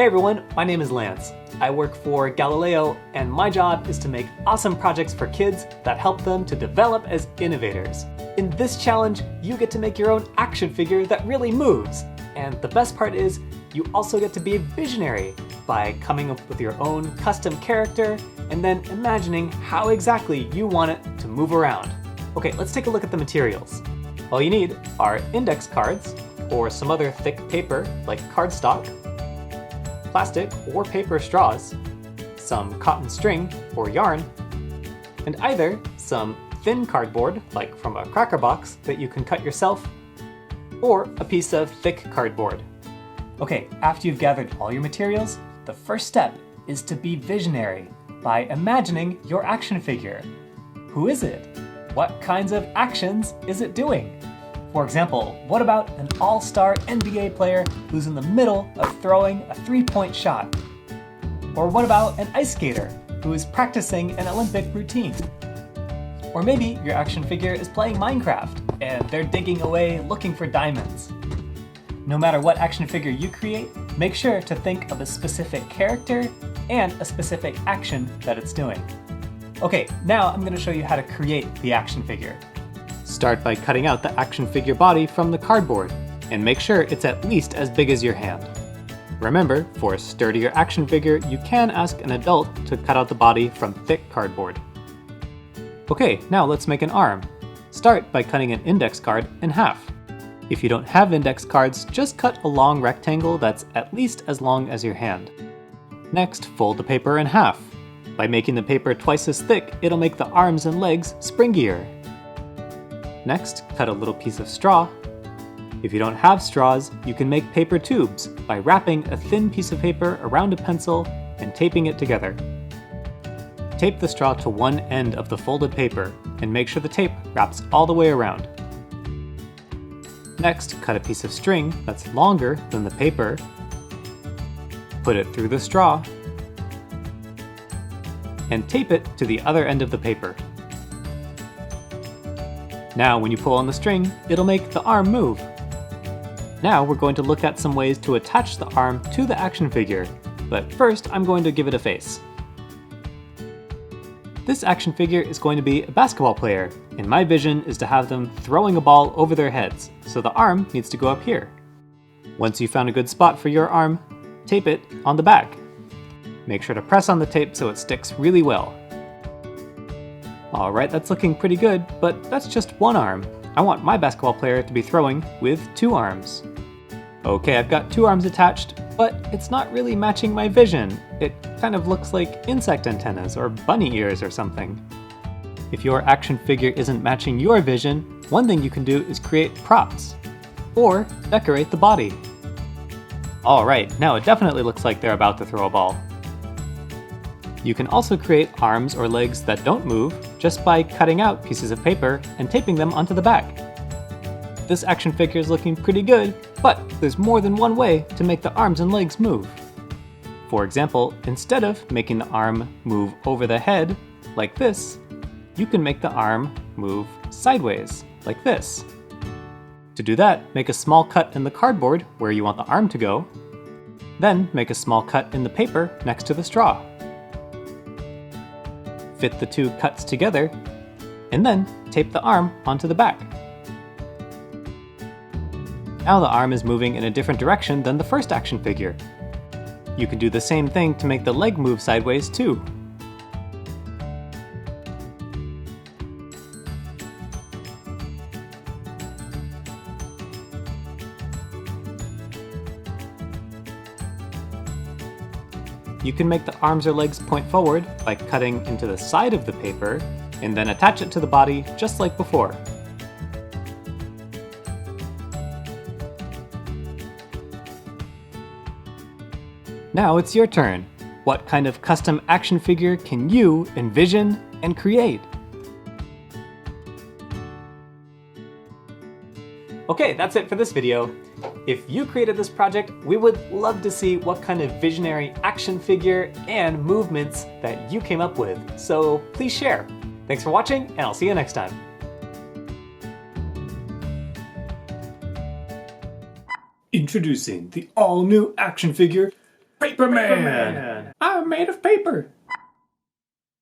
Hey everyone, my name is Lance. I work for Galileo, and my job is to make awesome projects for kids that help them to develop as innovators. In this challenge, you get to make your own action figure that really moves. And the best part is, you also get to be a visionary by coming up with your own custom character and then imagining how exactly you want it to move around. Okay, let's take a look at the materials. All you need are index cards, or some other thick paper like cardstock, plastic or paper straws, some cotton string or yarn, and either some thin cardboard, like from a cracker box that you can cut yourself, or a piece of thick cardboard. Okay, after you've gathered all your materials, the first step is to be visionary by imagining your action figure. Who is it? What kinds of actions is it doing? For example, what about an all-star NBA player who's in the middle of throwing a three-point shot? Or what about an ice skater who is practicing an Olympic routine? Or maybe your action figure is playing Minecraft and they're digging away looking for diamonds. No matter what action figure you create, make sure to think of a specific character and a specific action that it's doing. Okay, now I'm going to show you how to create the action figure. Start by cutting out the action figure body from the cardboard, and make sure it's at least as big as your hand. Remember, for a sturdier action figure, you can ask an adult to cut out the body from thick cardboard. Okay, now let's make an arm. Start by cutting an index card in half. If you don't have index cards, just cut a long rectangle that's at least as long as your hand. Next, fold the paper in half. By making the paper twice as thick, it'll make the arms and legs springier. Next, cut a little piece of straw. If you don't have straws, you can make paper tubes by wrapping a thin piece of paper around a pencil and taping it together. Tape the straw to one end of the folded paper and make sure the tape wraps all the way around. Next, cut a piece of string that's longer than the paper. Put it through the straw and tape it to the other end of the paper. Now when you pull on the string, it'll make the arm move. Now we're going to look at some ways to attach the arm to the action figure, but first I'm going to give it a face. This action figure is going to be a basketball player, and my vision is to have them throwing a ball over their heads, so the arm needs to go up here. Once you've found a good spot for your arm, tape it on the back. Make sure to press on the tape so it sticks really well. Alright, that's looking pretty good, but that's just one arm. I want my basketball player to be throwing with two arms. Okay, I've got two arms attached, but it's not really matching my vision. It kind of looks like insect antennas or bunny ears or something. If your action figure isn't matching your vision, one thing you can do is create props, or decorate the body. Alright, now it definitely looks like they're about to throw a ball. You can also create arms or legs that don't move just by cutting out pieces of paper and taping them onto the back. This action figure is looking pretty good, but there's more than one way to make the arms and legs move. For example, instead of making the arm move over the head, like this, you can make the arm move sideways, like this. To do that, make a small cut in the cardboard where you want the arm to go, then make a small cut in the paper next to the straw. Fit the two cuts together, and then tape the arm onto the back. Now the arm is moving in a different direction than the first action figure. You can do the same thing to make the leg move sideways too. You can make the arms or legs point forward by cutting into the side of the paper and then attach it to the body just like before. Now it's your turn. What kind of custom action figure can you envision and create? Okay, that's it for this video. If you created this project, we would love to see what kind of visionary action figure and movements that you came up with, so please share. Thanks for watching, and I'll see you next time. Introducing the all-new action figure, Paper Man! I'm made of paper.